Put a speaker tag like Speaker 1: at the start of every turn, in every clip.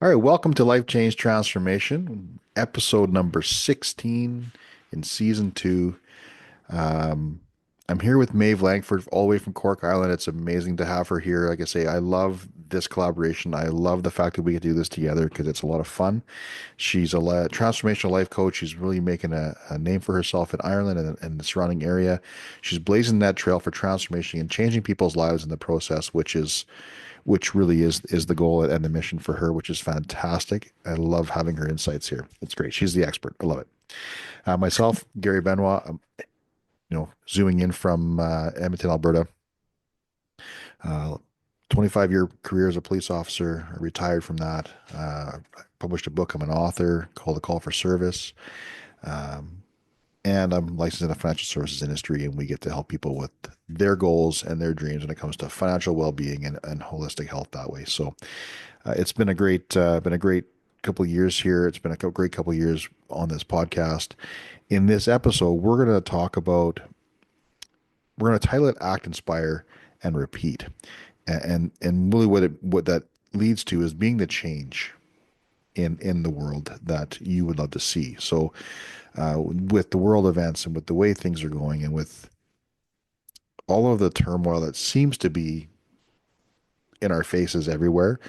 Speaker 1: All right, welcome to Life Change Transformation, episode number 16 in season two. Um, I'm here with Maeve Langford, all the way from Cork, Ireland. It's amazing to have her here. Like I say, I love this collaboration. I love the fact that we get to do this together because it's a lot of fun. She's a transformational life coach. She's really making a name for herself in Ireland and the surrounding area. She's blazing that trail for transformation and changing people's lives in the process, which really is the goal and the mission for her, which is fantastic. I love having her insights here. It's great. She's the expert. I love it. Myself, Gary Benoit, zooming in from Edmonton, Alberta. 25-year career as a police officer. I retired from that. I published a book. I'm an author called The Call for Service. Um, and I'm licensed in the financial services industry, and we get to help people with their goals and their dreams when it comes to financial well-being and holistic health that way. So it's been a great couple of years here. It's been a great couple of years on this podcast. In this episode, we're going to title it "Act, Inspire, and Repeat," and really what that leads to is being the change in the world that you would love to see. So with the world events and with the way things are going and with all of the turmoil that seems to be in our faces everywhere,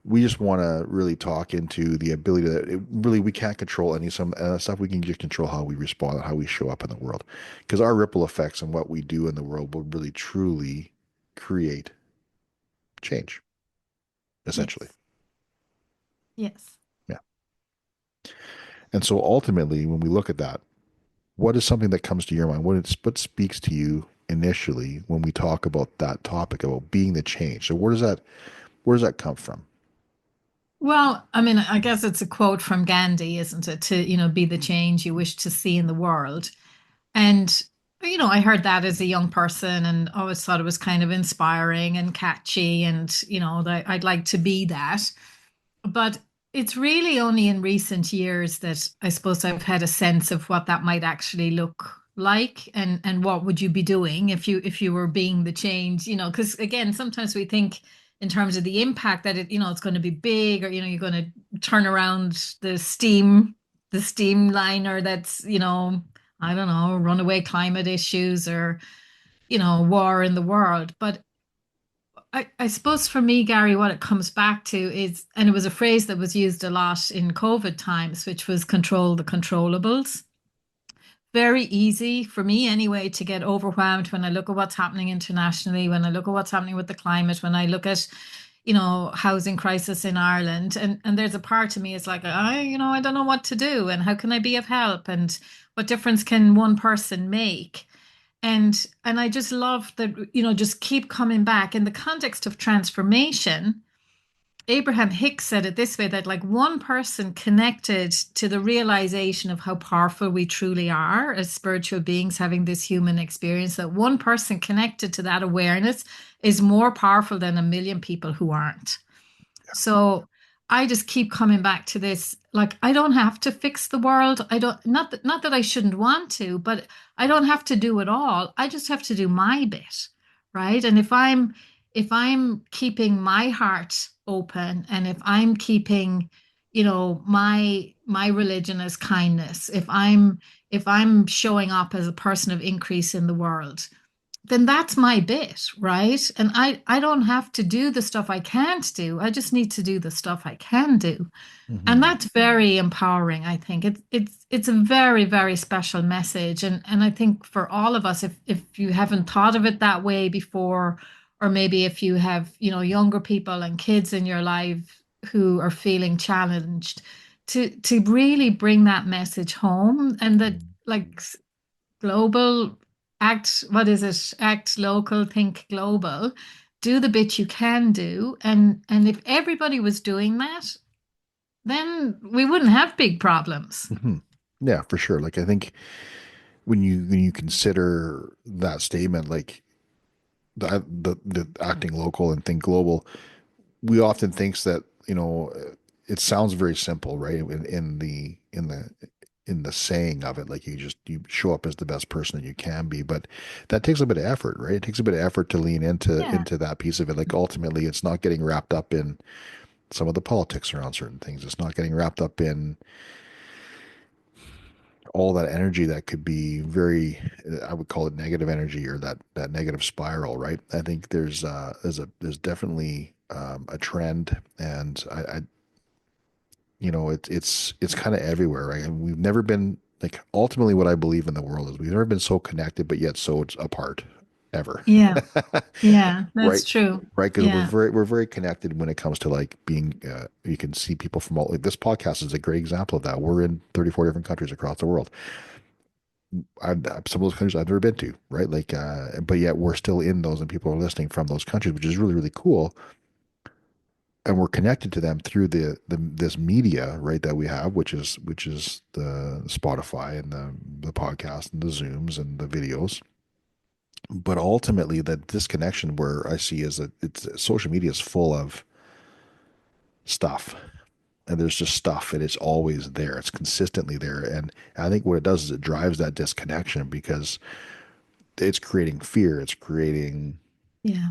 Speaker 1: we just want to really talk into the ability that really we can't control some stuff. We can just control how we respond and how we show up in the world, because our ripple effects and what we do in the world will really truly create change, essentially.
Speaker 2: Yes. Yes.
Speaker 1: Yeah. And so ultimately, when we look at that, what is something that comes to your mind? What speaks to you initially when we talk about that topic about being the change? So where does that come from?
Speaker 2: Well, I mean, I guess it's a quote from Gandhi, isn't it? To be the change you wish to see in the world. And, I heard that as a young person and always thought it was kind of inspiring and catchy and, that I'd like to be that. But it's really only in recent years that I suppose I've had a sense of what that might actually look like and what would you be doing if you were being the change, because again, sometimes we think in terms of the impact that it's going to be big, or you're going to turn around the steam liner that's, I don't know, runaway climate issues or, war in the world. But I suppose for me, Gary, what it comes back to is, and it was a phrase that was used a lot in COVID times, which was control the controllables. Very easy for me anyway to get overwhelmed when I look at what's happening internationally, when I look at what's happening with the climate, when I look at, housing crisis in Ireland. And there's a part of me is like, I don't know what to do and how can I be of help and what difference can one person make? And I just love that, just keep coming back in the context of transformation. Abraham Hicks said it this way, that like one person connected to the realization of how powerful we truly are as spiritual beings having this human experience, that one person connected to that awareness is more powerful than a million people who aren't. So I just keep coming back to this. Like, I don't have to fix the world. I don't, not that I shouldn't want to, but I don't have to do it all. I just have to do my bit, right? And if I'm keeping my heart open, and if I'm keeping, my religion as kindness, if I'm showing up as a person of increase in the world, then that's my bit, right? And I don't have to do the stuff I can't do. I just need to do the stuff I can do. And
Speaker 1: Hmm.
Speaker 2: that's very empowering, I think. It's a very, very special message. And I think for all of us, if you haven't thought of it that way before, or maybe if you have, younger people and kids in your life who are feeling challenged, to really bring that message home, and that like global, act, what is it? Act local, think global. Do the bit you can do. And if everybody was doing that, then we wouldn't have big problems.
Speaker 1: Hmm. Yeah, for sure. Like I think when you consider that statement, like the acting local and think global, we often thinks that it sounds very simple, right? In the saying of it, like you show up as the best person that you can be, but that takes a bit of effort, right? It takes a bit of effort to lean into
Speaker 2: Yeah.
Speaker 1: that piece of it. Like ultimately, it's not getting wrapped up in some of the politics around certain things. It's not getting wrapped up in all that energy that could be very, I would call it negative energy, or that negative spiral, right? I think there's definitely a trend, and it's kind of everywhere, right? And we've never been like, ultimately what I believe in the world is we've never been so connected, but yet so apart, ever.
Speaker 2: Yeah. Yeah,
Speaker 1: Right.
Speaker 2: that's true.
Speaker 1: Right, because we're
Speaker 2: Yeah.
Speaker 1: very connected when it comes to like being. You can see people from all. Like, this podcast is a great example of that. We're in 34 different countries across the world. Some of those countries I've never been to, right? Like, but yet we're still in those, and people are listening from those countries, which is really cool. And we're connected to them through the this media, right? That we have, which is the Spotify and the podcast and the Zooms and the videos. But ultimately, that disconnection where I see is that it's social media is full of stuff, and there's just stuff, and it's always there. It's consistently there, and I think what it does is it drives that disconnection because it's creating fear. It's creating,
Speaker 2: Yeah.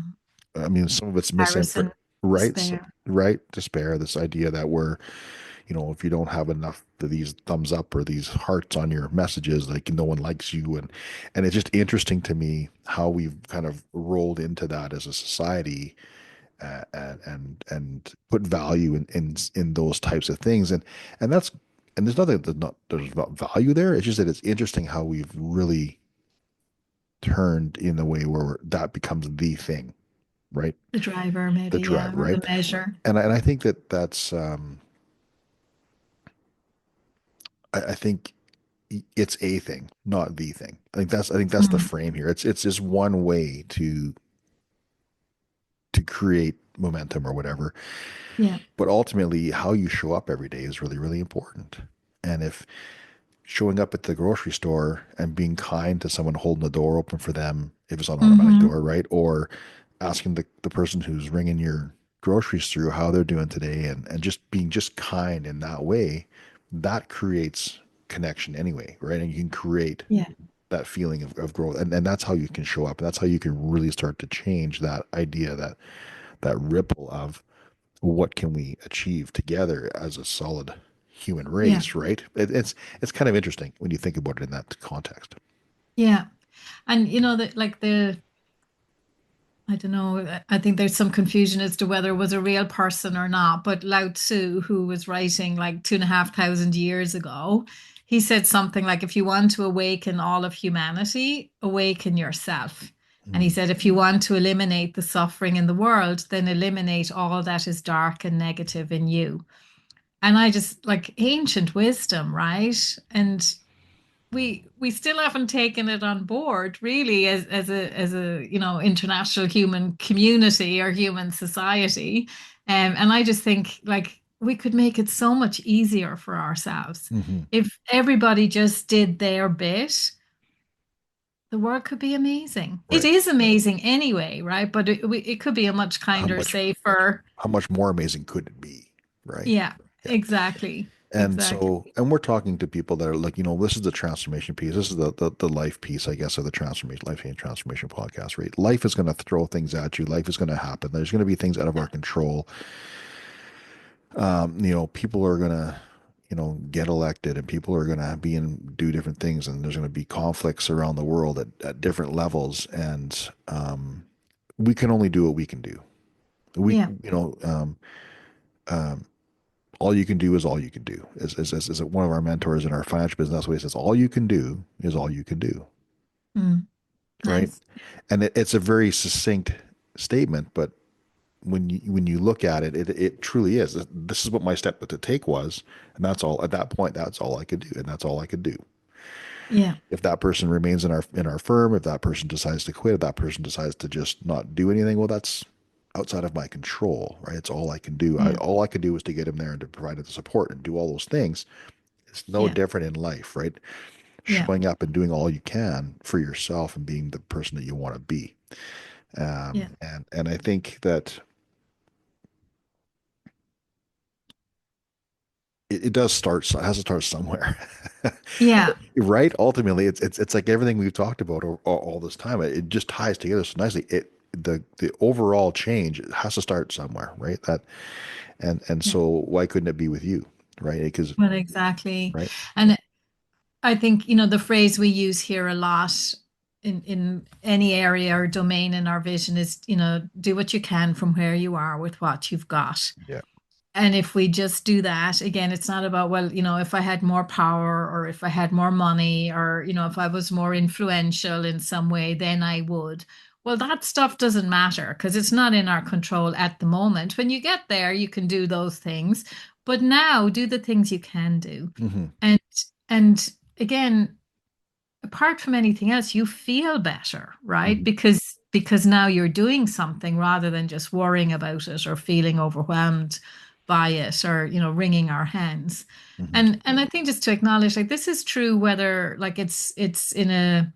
Speaker 1: I mean, some of it's misinformation,
Speaker 2: Harrison,
Speaker 1: right?
Speaker 2: despair.
Speaker 1: Right? Despair. This idea that we're, if you don't have enough of these thumbs up or these hearts on your messages, like no one likes you, and it's just interesting to me how we've kind of rolled into that as a society, and put value in those types of things, and that's, and there's nothing, there's not value there. It's just that it's interesting how we've really turned in a way where that becomes the thing, right?
Speaker 2: The driver,
Speaker 1: The
Speaker 2: maybe, yeah,
Speaker 1: drive,
Speaker 2: or the
Speaker 1: right?
Speaker 2: measure.
Speaker 1: And I think that's I think it's a thing, not the thing. I think that's the
Speaker 2: Mm.
Speaker 1: frame here. It's just one way to create momentum or whatever.
Speaker 2: Yeah.
Speaker 1: But ultimately, how you show up every day is really important. And if showing up at the grocery store and being kind to someone holding the door open for them, if it's an automatic
Speaker 2: Hmm.
Speaker 1: door, right? Or asking the person who's ringing your groceries through how they're doing today, and just being just kind in that way, that creates connection anyway, right? And you can create
Speaker 2: Yeah.
Speaker 1: that feeling of growth. And that's how you can show up. That's how you can really start to change that idea, that ripple of what can we achieve together as a solid human
Speaker 2: Yeah.
Speaker 1: race, right? It's kind of interesting when you think about it in that context.
Speaker 2: Yeah. And that like I don't know, I think there's some confusion as to whether it was a real person or not. But Lao Tzu, who was writing like 2,500 years ago, he said something like, if you want to awaken all of humanity, awaken yourself. And he
Speaker 1: Mm.
Speaker 2: said, if you want to eliminate the suffering in the world, then eliminate all that is dark and negative in you. And I just like ancient wisdom, right? And we still haven't taken it on board really as a international human community or human society. And I just think like we could make it so much easier for ourselves
Speaker 1: Hmm.
Speaker 2: if everybody just did their bit. The world could be amazing. It
Speaker 1: Right.
Speaker 2: is amazing anyway, right? But it could be a much
Speaker 1: How
Speaker 2: kinder,
Speaker 1: much
Speaker 2: safer.
Speaker 1: how much more amazing could it be? Right.
Speaker 2: Yeah,
Speaker 1: Yeah.
Speaker 2: exactly,
Speaker 1: And
Speaker 2: exactly.
Speaker 1: so, and we're talking to people that are like, this is the transformation piece. This is the life piece, I guess, of the transformation, life and transformation podcast, right? Life is going to throw things at you. Life is going to happen. There's going to be things out of our
Speaker 2: Yeah,
Speaker 1: control. People are going to, get elected, and people are going to do different things, and there's going to be conflicts around the world at different levels. And we can only do what we can do. We,
Speaker 2: yeah,
Speaker 1: um, all you can do is all you can do. Is one of our mentors in our financial business? That's what he says. All you can do is all you can do.
Speaker 2: mm,
Speaker 1: Right.
Speaker 2: nice.
Speaker 1: And it's a very succinct statement, but when you look at it, it truly is. This is what my step to take was, and that's all. At that point, that's all I could do, and that's all I could do.
Speaker 2: Yeah,
Speaker 1: If that person remains in our firm, if that person decides to quit, if that person decides to just not do anything, well, that's outside of my control, right? It's all I can do.
Speaker 2: yeah,
Speaker 1: All I could do is to get him there and to provide the support and do all those things. It's no
Speaker 2: yeah,
Speaker 1: different in life, right?
Speaker 2: yeah,
Speaker 1: Showing up and doing all you can for yourself and being the person that you want to be.
Speaker 2: yeah,
Speaker 1: And I think that it does start. It has to start somewhere,
Speaker 2: yeah,
Speaker 1: right? Ultimately, it's like everything we've talked about all this time. It just ties together so nicely. the overall change has to start somewhere, right? That and
Speaker 2: Yeah.
Speaker 1: so why couldn't it be with you, right? Because
Speaker 2: Well, exactly.
Speaker 1: right.
Speaker 2: And I think, the phrase we use here a lot in any area or domain in our vision is, do what you can from where you are with what you've got.
Speaker 1: Yeah.
Speaker 2: And if we just do that, again, it's not about, well, if I had more power or if I had more money or, if I was more influential in some way, then I would. Well, that stuff doesn't matter because it's not in our control at the moment. When you get there, you can do those things. But now do the things you can do.
Speaker 1: Hmm.
Speaker 2: And and again, apart from anything else, you feel better, right?
Speaker 1: Hmm.
Speaker 2: Because now you're doing something rather than just worrying about it or feeling overwhelmed by it or, wringing our hands.
Speaker 1: Hmm.
Speaker 2: And I think just to acknowledge like this is true whether like it's in a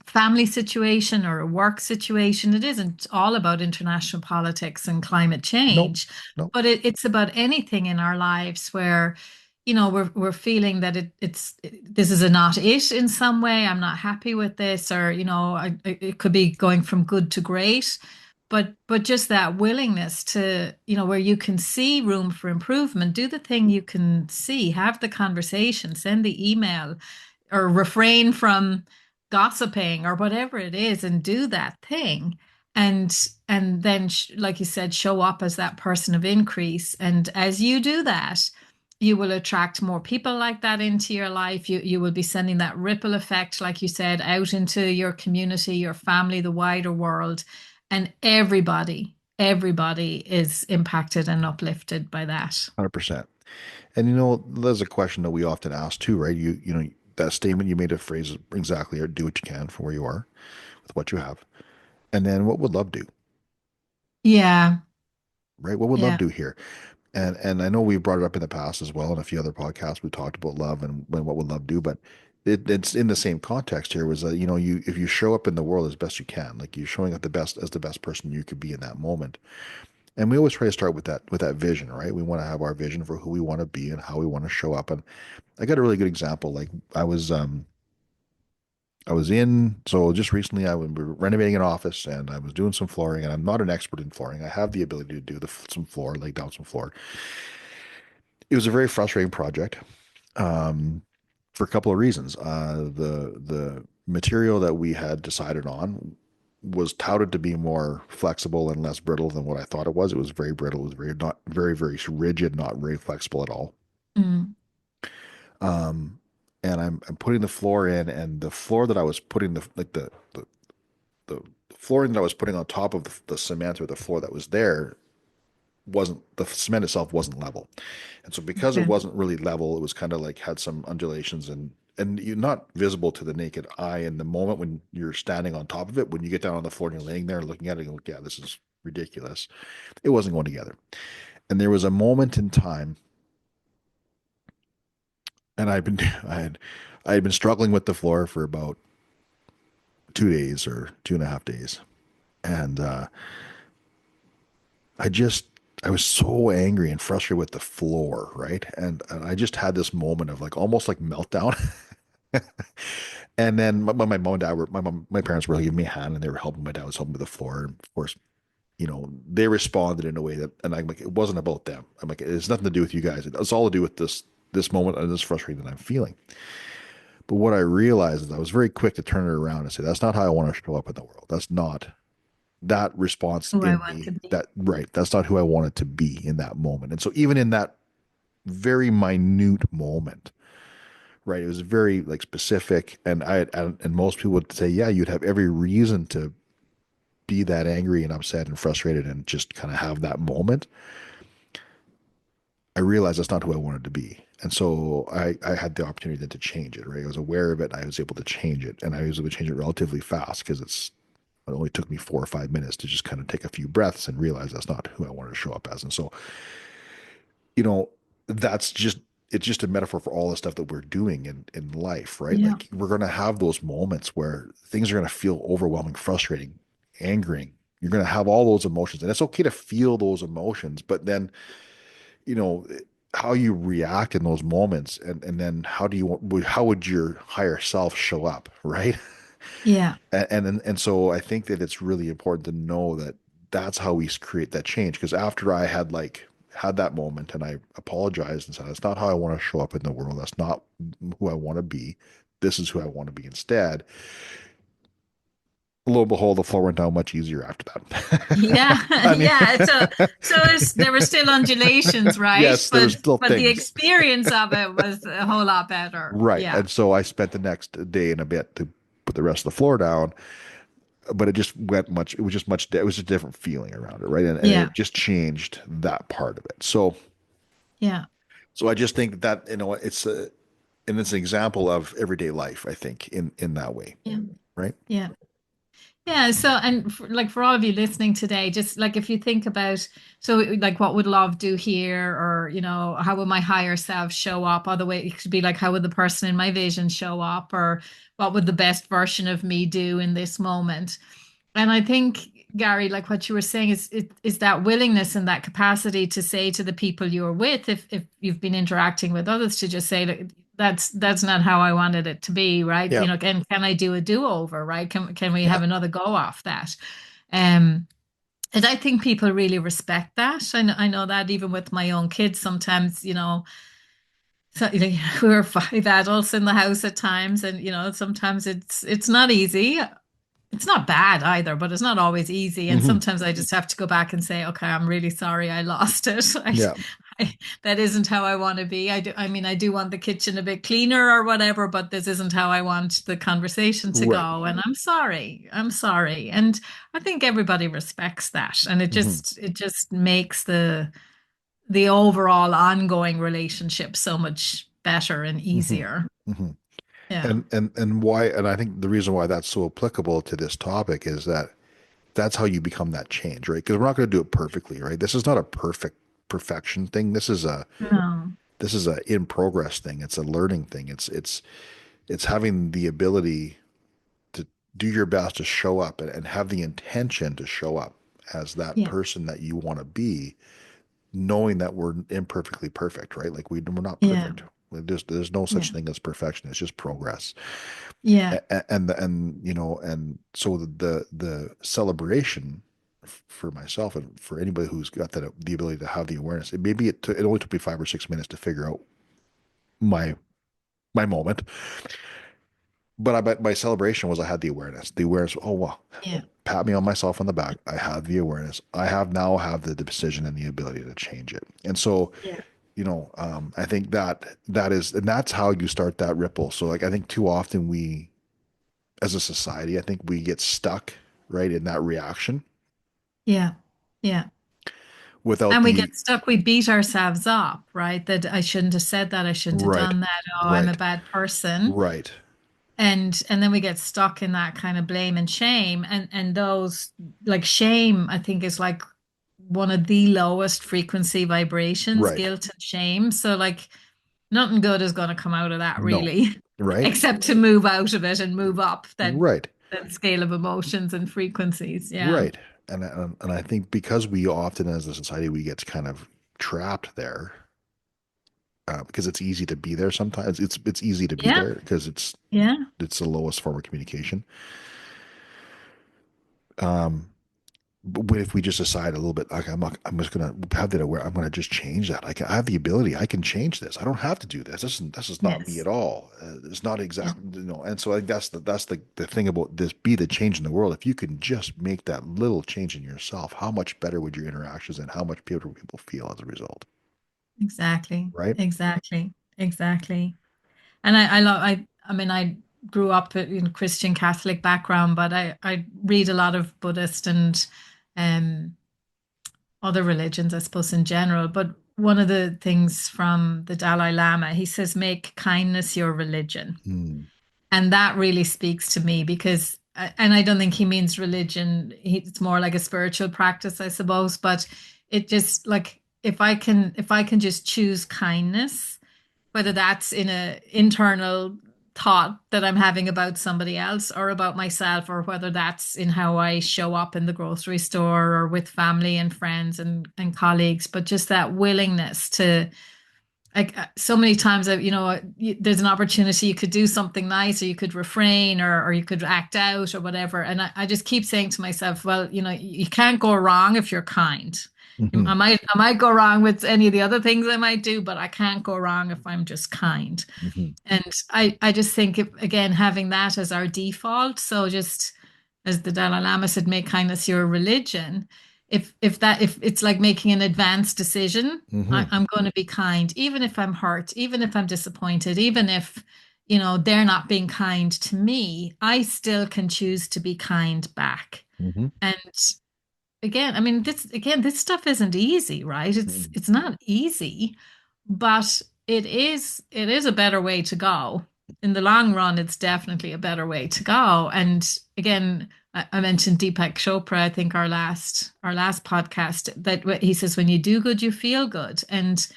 Speaker 2: family situation or a work situation. It isn't all about international politics and climate
Speaker 1: Nope.
Speaker 2: change,
Speaker 1: Nope.
Speaker 2: but it's about anything in our lives where, we're feeling that this is a not it in some way. I'm not happy with this, or it could be going from good to great. But just that willingness to, where you can see room for improvement, do the thing you can see, have the conversation, send the email, or refrain from gossiping or whatever it is and do that thing and then like you said, show up as that person of increase. And as you do that, you will attract more people like that into your life. You will be sending that ripple effect, like you said, out into your community, your family, the wider world, and everybody is impacted and uplifted by that.
Speaker 1: 100%. And there's a question that we often ask too, right? That statement you made, a phrase exactly, or do what you can from where you are with what you have. And then what would love do,
Speaker 2: Yeah,
Speaker 1: right? What would love
Speaker 2: yeah.
Speaker 1: do here? And I know we brought it up in the past as well in a few other podcasts. We talked about love and when what would love do, but it's in the same context here. Was that you if you show up in the world as best you can, like you're showing up the best as the best person you could be in that moment. And we always try to start with that vision, right? We want to have our vision for who we want to be and how we want to show up. And I got a really good example. Like I was in so just recently we were renovating an office and I was doing some flooring, and I'm not an expert in flooring. I have the ability to do some floor, lay down some floor. It was a very frustrating project, um, for a couple of reasons. The material that we had decided on was touted to be more flexible and less brittle than what I thought it was. It was very brittle. It was very not very very rigid, not very flexible at all.
Speaker 2: Mm,
Speaker 1: Um, and I'm putting the floor in, and the floor that I was putting the flooring that I was putting on top of the cement, or the floor that was there, wasn't the cement itself wasn't level. And so because it
Speaker 2: okay.
Speaker 1: wasn't really level, it was kind of like had some undulations, and you're not visible to the naked eye in the moment when you're standing on top of it. When you get down on the floor and you're laying there looking at it, you're like, yeah, this is ridiculous. It wasn't going together. And there was a moment in time, and I had been struggling with the floor for about 2 days or 2.5 days. And I just I was so angry and frustrated with the floor, right? And I just had this moment of like almost like meltdown. And then my mom and dad were my parents were giving me a hand, and they were helping. My dad was helping with the floor. And of course, they responded in a way that, and I'm like, it wasn't about them. I'm like, it has nothing to do with you guys. It's all to do with this moment and this frustration that I'm feeling. But what I realized is I was very quick to turn it around and say, that's not how I want to show up in the world. That's not that response
Speaker 2: Who I
Speaker 1: in
Speaker 2: want to
Speaker 1: me.
Speaker 2: be.
Speaker 1: That right. That's not who I wanted to be in that moment. And so even in that very minute moment, right, it was very like specific. And most people would say, yeah, you'd have every reason to be that angry and upset and frustrated and just kind of have that moment. I realized that's not who I wanted to be. And so I had the opportunity then to change it, right? I was aware of it. I was able to change it, and I was able to change it relatively fast because it only took me 4 or 5 minutes to just kind of take a few breaths and realize that's not who I wanted to show up as. And so, you know, that's just it's just a metaphor for all the stuff that we're doing in life, right?
Speaker 2: Yeah.
Speaker 1: Like we're gonna have those moments where things are gonna feel overwhelming, frustrating, angering. You're gonna have all those emotions, and it's okay to feel those emotions, but then, you know, how you react in those moments, and then how would your higher self show up, right?
Speaker 2: Yeah.
Speaker 1: And so I think that it's really important to know that that's how we create that change. Because after I had that moment and I apologized and said, that's not how I want to show up in the world. That's not who I want to be. This is who I want to be instead. Lo and behold, the floor went down much easier after that.
Speaker 2: Yeah,
Speaker 1: I mean,
Speaker 2: yeah. There were still undulations, right?
Speaker 1: yes, there was still
Speaker 2: But the
Speaker 1: things.
Speaker 2: experience of it was a whole lot better.
Speaker 1: Right.
Speaker 2: Yeah,
Speaker 1: And so I spent the next day and a bit to put the rest of the floor down, but it just went much, it was just much, it was a different feeling around it. Right. And
Speaker 2: yeah,
Speaker 1: it just changed that part of it.
Speaker 2: yeah,
Speaker 1: So I just think that, and it's an example of everyday life, I think, in that way.
Speaker 2: yeah,
Speaker 1: Right.
Speaker 2: yeah. Yeah, so and like for all of you listening today, just like if you think about, so like what would love do here, or how would my higher self show up? Other way, it could be like how would the person in my vision show up, or what would the best version of me do in this moment? And I think, Gary, like what you were saying is that willingness and that capacity to say to the people you're with, if you've been interacting with others, to just say, "Look, that's not how I wanted it to be, right?
Speaker 1: Yeah.
Speaker 2: Can I do a do-over, right? Can we have another go off that?" Um, and I think people really respect that. I know that even with my own kids, sometimes, so, we're five adults in the house at times, and sometimes it's not easy. It's not bad either, but it's not always easy. And
Speaker 1: Hmm.
Speaker 2: sometimes I just have to go back and say, okay, I'm really sorry I lost it.
Speaker 1: Yeah.
Speaker 2: That isn't how I want to be. I mean, I do want the kitchen a bit cleaner or whatever, but this isn't how I want the conversation to
Speaker 1: Right.
Speaker 2: go. And I'm sorry. I'm sorry. And I think everybody respects that. And
Speaker 1: Hmm.
Speaker 2: it just makes the overall ongoing relationship so much better and
Speaker 1: Hmm.
Speaker 2: easier.
Speaker 1: Hmm.
Speaker 2: Yeah.
Speaker 1: And why, and I think the reason why that's so applicable to this topic is that that's how you become that change, right? Because we're not going to do it perfectly, right? This is not a perfection thing.
Speaker 2: No.
Speaker 1: This is a in progress thing. It's a learning thing. It's having the ability to do your best to show up and have the intention to show up as that
Speaker 2: Yeah.
Speaker 1: person that you want to be, knowing that we're imperfectly perfect, right? Like we're not
Speaker 2: Yeah.
Speaker 1: perfect. There's no such
Speaker 2: Yeah.
Speaker 1: thing as perfection. It's just progress.
Speaker 2: Yeah.
Speaker 1: And so the celebration for myself and for anybody who's got that the ability to have the awareness. It only took me 5 or 6 minutes to figure out my my moment, but I bet my celebration was I had the awareness. The awareness. Oh wow,
Speaker 2: Yeah.
Speaker 1: pat me on myself on the back. I have the awareness. I have the decision and the ability to change it. And so
Speaker 2: Yeah.
Speaker 1: I think and that's how you start that ripple. So like I think too often we as a society, I think we get stuck right in that reaction
Speaker 2: Yeah. Yeah.
Speaker 1: without
Speaker 2: And we
Speaker 1: the
Speaker 2: get stuck, we beat ourselves up, right? That I shouldn't have said that, I shouldn't have
Speaker 1: right,
Speaker 2: done that. Oh, I'm a
Speaker 1: right,
Speaker 2: bad person.
Speaker 1: right,
Speaker 2: And then we get stuck in that kind of blame and shame. And those, like, shame, I think, is like one of the lowest frequency vibrations,
Speaker 1: right.
Speaker 2: guilt and shame. So like nothing good is going to come out of that
Speaker 1: No,
Speaker 2: really,
Speaker 1: right,
Speaker 2: except to move out of it and move up
Speaker 1: right,
Speaker 2: that scale of emotions and frequencies. Yeah.
Speaker 1: right. And I think because we often as a society we get kind of trapped there because it's easy to be there sometimes. It's easy to be
Speaker 2: Yeah.
Speaker 1: there because
Speaker 2: Yeah.
Speaker 1: it's the lowest form of communication. Um, but if we just decide a little bit, like I'm just gonna have that aware. I'm gonna just change that. I have the ability. I can change this. I don't have to do this. This is not me
Speaker 2: Yes.
Speaker 1: at all. It's not
Speaker 2: Yeah.
Speaker 1: exactly, And so I think that's the thing about this. Be the change in the world. If you can just make that little change in yourself, how much better would your interactions and how much better people feel as a result,
Speaker 2: Exactly.
Speaker 1: right?
Speaker 2: Exactly. Exactly. And I love I mean I grew up in a Christian Catholic background, but I read a lot of Buddhist and um other religions, I suppose, in general. But one of the things from the Dalai Lama, he says, make kindness your religion.
Speaker 1: Mm,
Speaker 2: And that really speaks to me because, and I don't think he means religion. It's more like a spiritual practice, I suppose. But it just like if I can just choose kindness, whether that's in a internal thought that I'm having about somebody else or about myself, or whether that's in how I show up in the grocery store or with family and friends and colleagues, but just that willingness like so many times there's an opportunity you could do something nice or you could refrain or you could act out or whatever. And I just keep saying to myself, well, you can't go wrong if you're kind.
Speaker 1: Hmm.
Speaker 2: I might go wrong with any of the other things I might do, but I can't go wrong if I'm just kind.
Speaker 1: Hmm.
Speaker 2: And I just think, again, having that as our default, so just as the Dalai Lama said, make kindness your religion. If it's like making an advanced decision,
Speaker 1: Hmm.
Speaker 2: I'm going to be kind, even if I'm hurt, even if I'm disappointed, even if, they're not being kind to me, I still can choose to be kind back.
Speaker 1: Hmm.
Speaker 2: And again, I mean, this stuff isn't easy, right? It's not easy, but it is a better way to go. In the long run, it's definitely a better way to go. And again, I mentioned Deepak Chopra, I think our last podcast, that he says when you do good, you feel good. And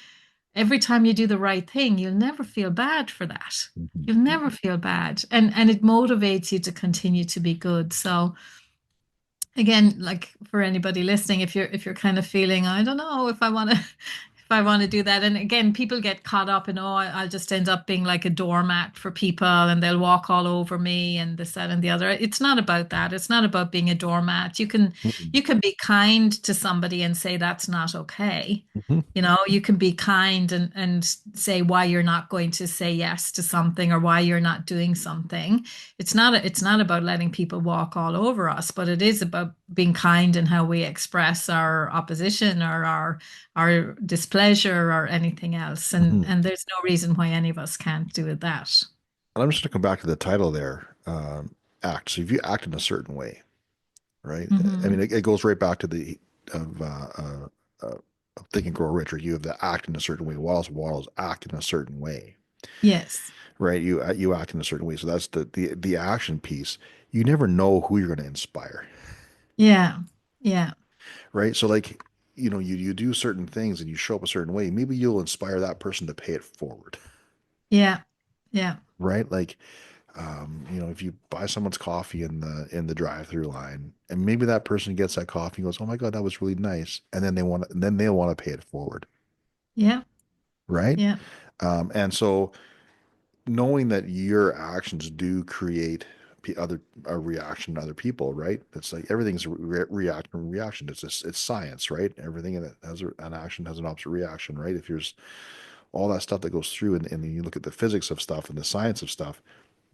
Speaker 2: every time you do the right thing, you'll never feel bad for that.
Speaker 1: Hmm.
Speaker 2: You'll never feel bad. And it motivates you to continue to be good. So again, like for anybody listening, if you're kind of feeling, I don't know if I want to if I want to do that. And again, people get caught up in, oh, I'll just end up being like a doormat for people and they'll walk all over me and this, that, and the other. It's not about that. It's not about being a doormat. You can be kind to somebody and say that's not okay.
Speaker 1: Hmm.
Speaker 2: You can be kind and say why you're not going to say yes to something or why you're not doing something. It's not about letting people walk all over us, but it is about being kind in how we express our opposition or our displeasure or anything else. And
Speaker 1: Hmm.
Speaker 2: and there's no reason why any of us can't do that.
Speaker 1: And I'm just going to come back to the title there, act. So if you act in a certain way, right? I mean,
Speaker 2: Hmm.
Speaker 1: it goes right back to the of of Think and Grow Rich, or you have to act in a certain way. Waddles act in a certain way,
Speaker 2: Yes.
Speaker 1: right? You act in a certain way. So that's the action piece. You never know who you're going to inspire,
Speaker 2: Yeah. Yeah.
Speaker 1: right? So like, you do certain things and you show up a certain way. Maybe you'll inspire that person to pay it forward,
Speaker 2: Yeah. Yeah.
Speaker 1: right? Like, if you buy someone's coffee in the drive-through line, and maybe that person gets that coffee and goes, "Oh my God, that was really nice," and then they'll want to pay it forward,
Speaker 2: Yeah.
Speaker 1: right?
Speaker 2: Yeah.
Speaker 1: And so knowing that your actions do create other a reaction to other people, right? It's like everything's a reaction. It's science, right? Everything that has an action has an opposite reaction, right? If there's all that stuff that goes through, and then you look at the physics of stuff and the science of stuff,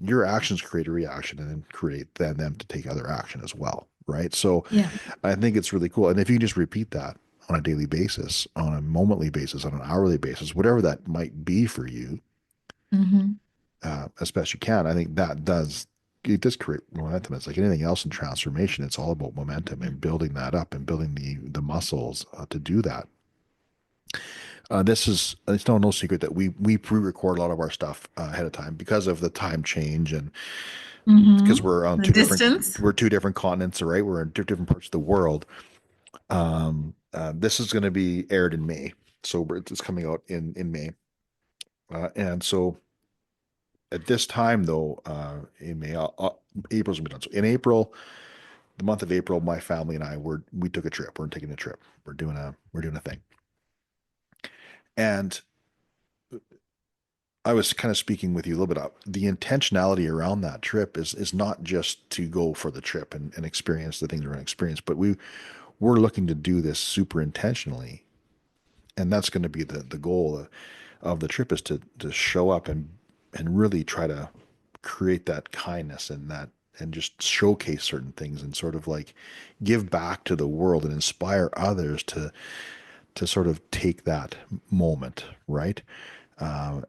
Speaker 1: your actions create a reaction and then create them to take other action as well, right? So
Speaker 2: Yeah.
Speaker 1: I think it's really cool. And if you just repeat that on a daily basis, on a momently basis, on an hourly basis, whatever that might be for you,
Speaker 2: Hmm.
Speaker 1: as best you can, I think it does create momentum. It's like anything else in transformation. It's all about momentum
Speaker 2: Yeah.
Speaker 1: and building that up and building the muscles to do that. It's no secret that we pre-record a lot of our stuff ahead of time because of the time change, and because we're on
Speaker 2: The
Speaker 1: two different
Speaker 2: distance.
Speaker 1: we're two different continents, right? We're in two different parts of the world. This is going to be aired in May, so it's coming out in May, and so at this time though, in May, April's gonna be done. So in April, the month of April, my family and we took a trip. We're taking a trip. We're doing a thing, and I was kind of speaking with you a little bit about the intentionality around that trip is not just to go for the trip and experience the things we're going to experience, but we're looking to do this super intentionally, and that's going to be the goal of the trip, is to show up and really try to create that kindness and just showcase certain things and sort of like give back to the world and inspire others to sort of take that moment, right?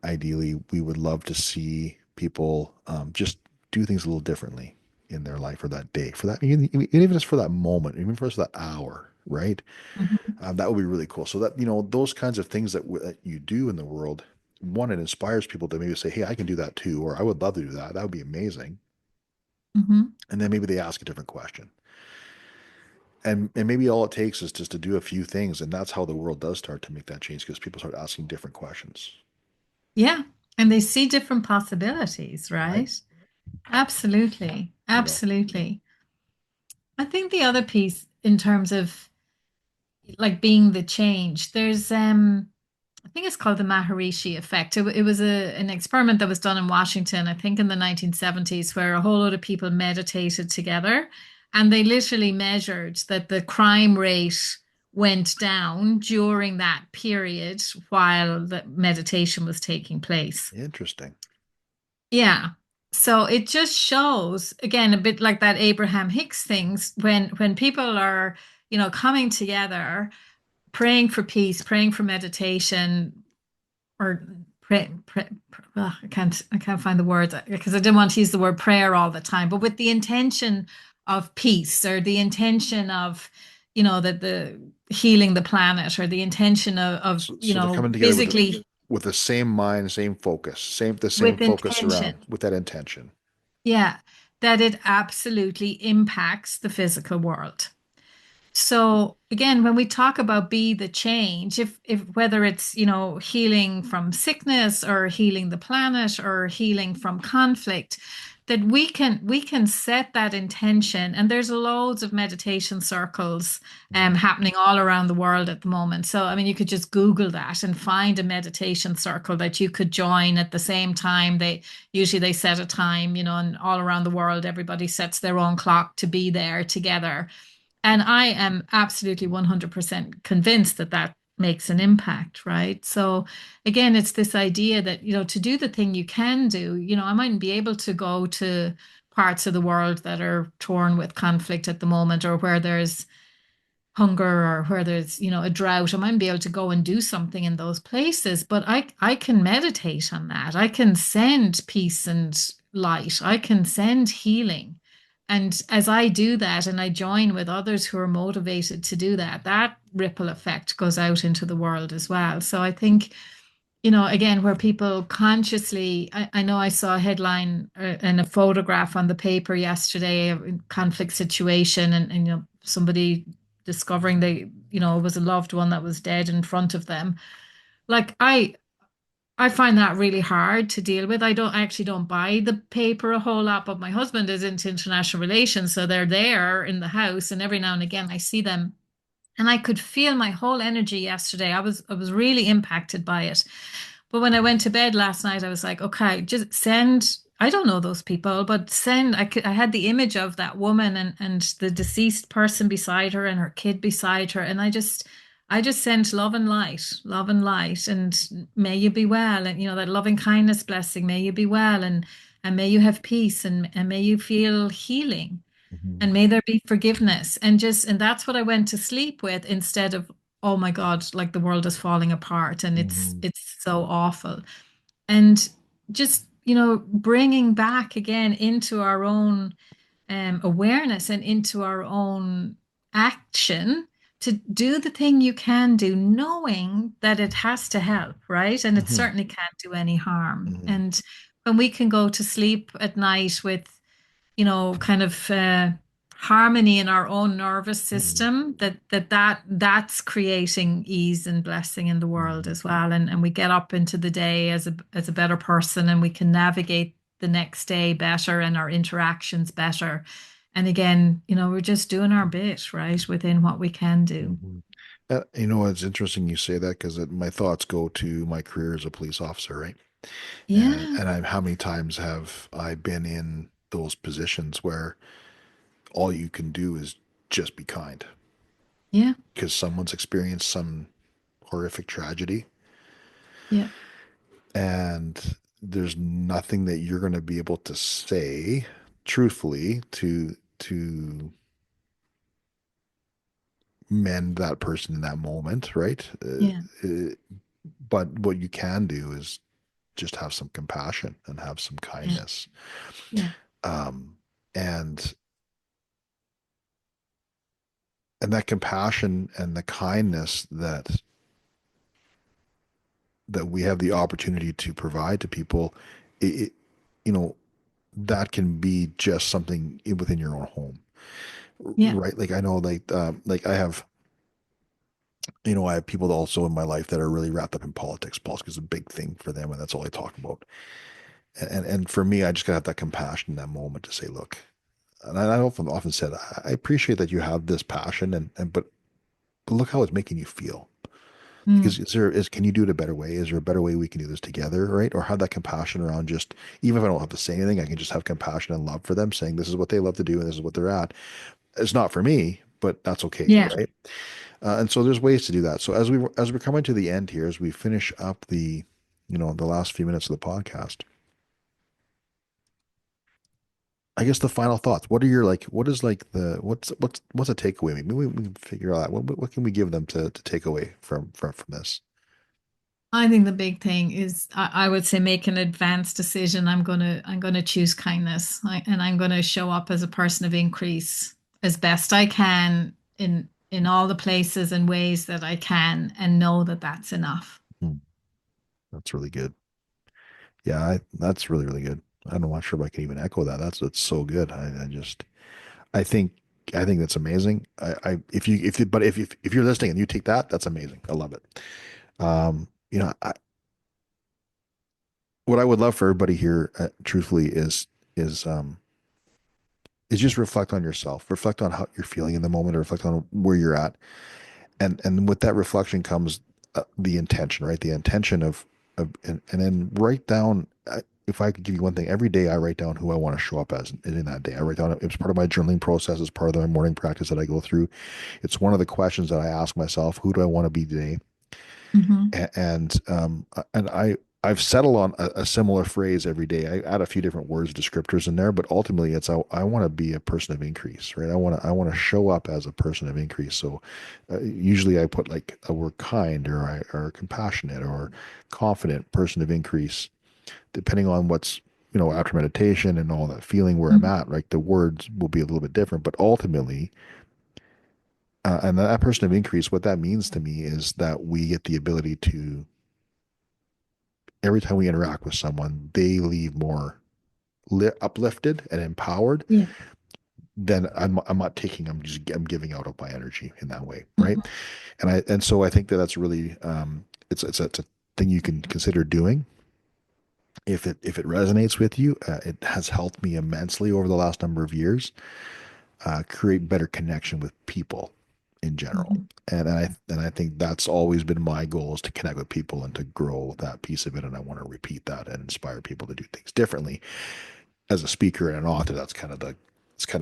Speaker 1: Ideally, we would love to see people just do things a little differently in their life or that day, for that, even if it's for that moment, even for that hour, right?
Speaker 2: Mhm.
Speaker 1: That would be really cool. So that, those kinds of things that you do in the world, one, it inspires people to maybe say, "Hey, I can do that too," or "I would love to do that. That would be amazing."
Speaker 2: Mhm.
Speaker 1: And then maybe they ask a different question. And maybe all it takes is just to do a few things, and that's how the world does start to make that change, because people start asking different questions,
Speaker 2: Yeah. And they see different possibilities,
Speaker 1: right?
Speaker 2: right? Absolutely.
Speaker 1: You know.
Speaker 2: Absolutely. I think the other piece in terms of like being the change, there's I think it's called the Maharishi effect. It was an experiment that was done in Washington, I think in the 1970s, where a whole lot of people meditated together and they literally measured that the crime rate went down during that period while the meditation was taking place.
Speaker 1: Interesting.
Speaker 2: Yeah. So it just shows, again, a bit like that Abraham Hicks things, when people are, coming together, praying for peace, praying for meditation, or I can't find the words because I didn't want to use the word prayer all the time, but with the intention of peace or the intention of, that the healing the planet or the intention of,
Speaker 1: So they're coming together
Speaker 2: physically
Speaker 1: with the same mind, same focus, the same
Speaker 2: with
Speaker 1: focus around
Speaker 2: intention.
Speaker 1: with that intention.
Speaker 2: Yeah, that it absolutely impacts the physical world. So again, when we talk about be the change, if whether it's, healing from sickness or healing the planet or healing from conflict, that we can set that intention. And there's loads of meditation circles
Speaker 1: Mhm.
Speaker 2: happening all around the world at the moment. So I mean, you could just Google that and find a meditation circle that you could join at the same time. They set a time, and all around the world, everybody sets their own clock to be there together, and I am absolutely 100% convinced that that makes an impact, right? So again, it's this idea that, to do the thing you can do, I mightn't be able to go to parts of the world that are torn with conflict at the moment or where there's hunger or where there's, a drought. I might be able to go and do something in those places, but I can meditate on that. I can send peace and light. I can send healing. And as I do that and I join with others who are motivated to do that, that ripple effect goes out into the world as well. So I think, again, where people consciously, I know I saw a headline and a photograph on the paper yesterday of a conflict situation, and somebody discovering it was a loved one that was dead in front of them. Like I find that really hard to deal with. I actually don't buy the paper a whole lot, but my husband is into international relations, so they're there in the house, and every now and again I see them. And I could feel my whole energy yesterday. I was really impacted by it. But when I went to bed last night, I was like, okay, just send. I don't know those people, but send. I had the image of that woman and the deceased person beside her and her kid beside her, and I just sent love and light, and may you be well, and that loving kindness blessing. May you be well, and may you have peace, and may you feel healing,
Speaker 1: Mhm.
Speaker 2: and may there be forgiveness, and that's what I went to sleep with instead of, oh my God, like the world is falling apart and it's
Speaker 1: Mhm.
Speaker 2: it's so awful. And just, bringing back again into our own awareness and into our own action to do the thing you can do, knowing that it has to help, right? And it
Speaker 1: Mhm.
Speaker 2: certainly can't do any harm.
Speaker 1: Mhm.
Speaker 2: And when we can go to sleep at night with, kind of harmony in our own nervous
Speaker 1: Mhm.
Speaker 2: system, that's creating ease and blessing in the world
Speaker 1: Mhm.
Speaker 2: as well. And we get up into the day as a better person, and we can navigate the next day better and our interactions better. And again, we're just doing our bit, right, within what we can do.
Speaker 1: Mhm. It's interesting you say that because my thoughts go to my career as a police officer, right? And
Speaker 2: Yeah,
Speaker 1: and how many times have I been in those positions where all you can do is just be kind
Speaker 2: yeah,
Speaker 1: because someone's experienced some horrific tragedy
Speaker 2: yeah,
Speaker 1: and there's nothing that you're going to be able to say truthfully to mend that person in that moment, right?
Speaker 2: yeah,
Speaker 1: But what you can do is just have some compassion and have some
Speaker 2: yeah,
Speaker 1: kindness.
Speaker 2: yeah,
Speaker 1: Um, and and that compassion and the kindness that we have the opportunity to provide to people, it you know, that can be just something within your own home,
Speaker 2: yeah,
Speaker 1: right? Like I know, like I have people also in my life that are really wrapped up in politics. Politics is a big thing for them, and that's all they talk about. And for me, I just gotta have that compassion in that moment to say, look, and I often said, I appreciate that you have this passion, but look how it's making you feel.
Speaker 2: Mm.
Speaker 1: Because can you do it a better way? Is there a better way we can do this together, right? Or have that compassion around just, even if I don't have to say anything, I can just have compassion and love for them, saying this is what they love to do and this is what they're at. It's not for me, but that's okay,
Speaker 2: Yeah.
Speaker 1: right? And so there's ways to do that. So as we're coming to the end here, as we finish up the last few minutes of the podcast, I guess the final thoughts. What are your like? What is like the what's a takeaway? Maybe we can figure out what can we give them to take away from this.
Speaker 2: I think the big thing is I would say make an advanced decision. I'm gonna choose kindness, and I'm gonna show up as a person of increase as best I can in all the places and ways that I can, and know that that's enough.
Speaker 1: Hmm, that's really good. Yeah, that's really really good. I'm not sure if I can even echo that. That's so good. I just I think I think that's amazing. But if you're listening and you take that, that's amazing. I love it. What I would love for everybody here, truthfully, is is just reflect on yourself, reflect on how you're feeling in the moment, or reflect on where you're at, and with that reflection comes the intention, right? The intention and then write down. If I could give you one thing, every day I write down who I want to show up as in that day. I write down it's part of my journaling process, it's part of the morning practice that I go through. It's one of the questions that I ask myself: Who do I want to be today?
Speaker 2: Hmm.
Speaker 1: And I've settled on a similar phrase every day. I add a few different words, descriptors in there, but ultimately it's I want to be a person of increase, right? I want to show up as a person of increase. So usually I put like a word kind or compassionate or confident person of increase, depending on what's after meditation and all that feeling where I'm at. Like the words will be a little bit different, but ultimately. And that person of increase, what that means to me is that we get the ability to every time we interact with someone, they leave more uplifted and empowered
Speaker 2: Yeah.
Speaker 1: than I'm not taking. I'm giving out of my energy in that way, right?
Speaker 2: Mhm.
Speaker 1: And so I think that that's really it's a thing you can consider doing if it resonates with you. It has helped me immensely over the last number of years. Create better connection with people in general.
Speaker 2: Mhm.
Speaker 1: And I think that's always been my goal is to connect with people and to grow that piece of it. And I want to repeat that and inspire people to do things differently. As a speaker and an author, it's kind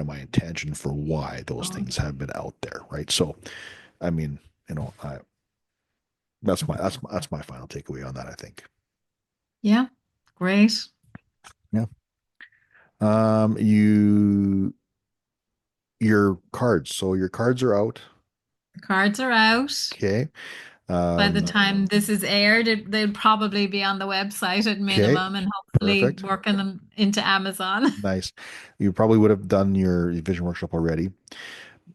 Speaker 1: of my intention for why those
Speaker 2: Oh,
Speaker 1: things have been out there, right? So, I mean, that's my final takeaway on that. I think.
Speaker 2: yeah. Great.
Speaker 1: Yeah. Your cards. So your cards are out.
Speaker 2: The cards are out.
Speaker 1: Okay.
Speaker 2: By the
Speaker 1: Um,
Speaker 2: time this is aired, they'll probably be on the website at
Speaker 1: okay.
Speaker 2: minimum and hopefully
Speaker 1: Perfect.
Speaker 2: working them into Amazon.
Speaker 1: Nice. You probably would have done your vision workshop already.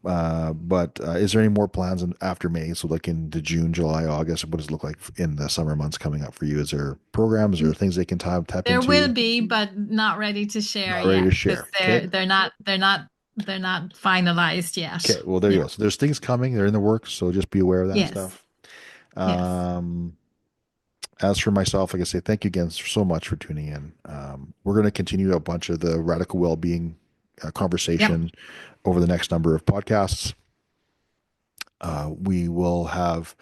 Speaker 1: But is there any more plans after May? So like into June, July, August, what does it look like in the summer months coming up for you? Is there programs or things they can tap
Speaker 2: There will
Speaker 1: into?
Speaker 2: be, but not ready to share
Speaker 1: Not ready to
Speaker 2: yet because
Speaker 1: share. Okay.
Speaker 2: they're not finalized yet.
Speaker 1: Okay. Well, there you
Speaker 2: Yeah.
Speaker 1: go. So there's things coming. They're in the works. So just be aware of that
Speaker 2: Yes.
Speaker 1: stuff.
Speaker 2: Yes.
Speaker 1: Um, as for myself, like I say, thank you again so much for tuning in. We're going to continue a bunch of the radical well-being
Speaker 2: Yep.
Speaker 1: conversation over the next number of podcasts. We will have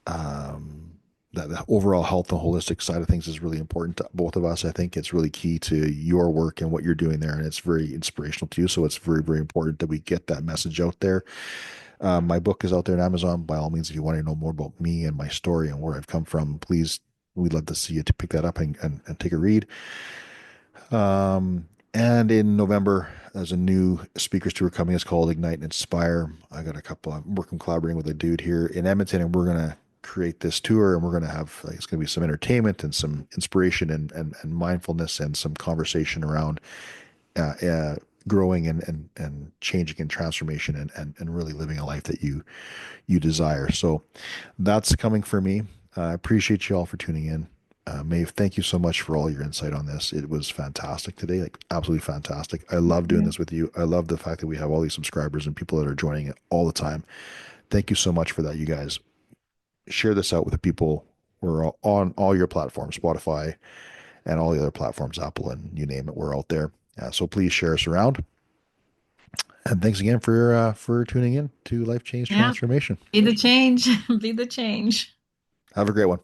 Speaker 1: um, that the overall health and holistic side of things is really important to both of us. I think it's really key to your work and what you're doing there, and it's very inspirational to you. So it's very, very important that we get that message out there. My book is out there on Amazon. By all means, if you want to know more about me and my story and where I've come from, please, we'd love to see you to pick that up and take a read. And in November, there's a new speakers tour coming. It's called Ignite and Inspire. I got a couple. I'm working collaborating with a dude here in Edmonton, and we're gonna create this tour, and we're gonna have like, it's gonna be some entertainment and some inspiration and mindfulness and some conversation around uh, uh, growing and changing and transformation and really living a life that you desire. So that's coming for me. I appreciate you all for tuning in. Maeve, thank you so much for all your insight on this. It was fantastic today, like absolutely fantastic. I love doing
Speaker 2: Yeah.
Speaker 1: this with you. I love the fact that we have all these subscribers and people that are joining it all the time. Thank you so much for that, you guys. Share this out with the people. We're on all your platforms, Spotify and all the other platforms, Apple and you name it. We're out there. So please share us around. And thanks again for tuning in to Life Change
Speaker 2: Yeah.
Speaker 1: Transformation.
Speaker 2: Be the change. Be the change.
Speaker 1: Have a great one.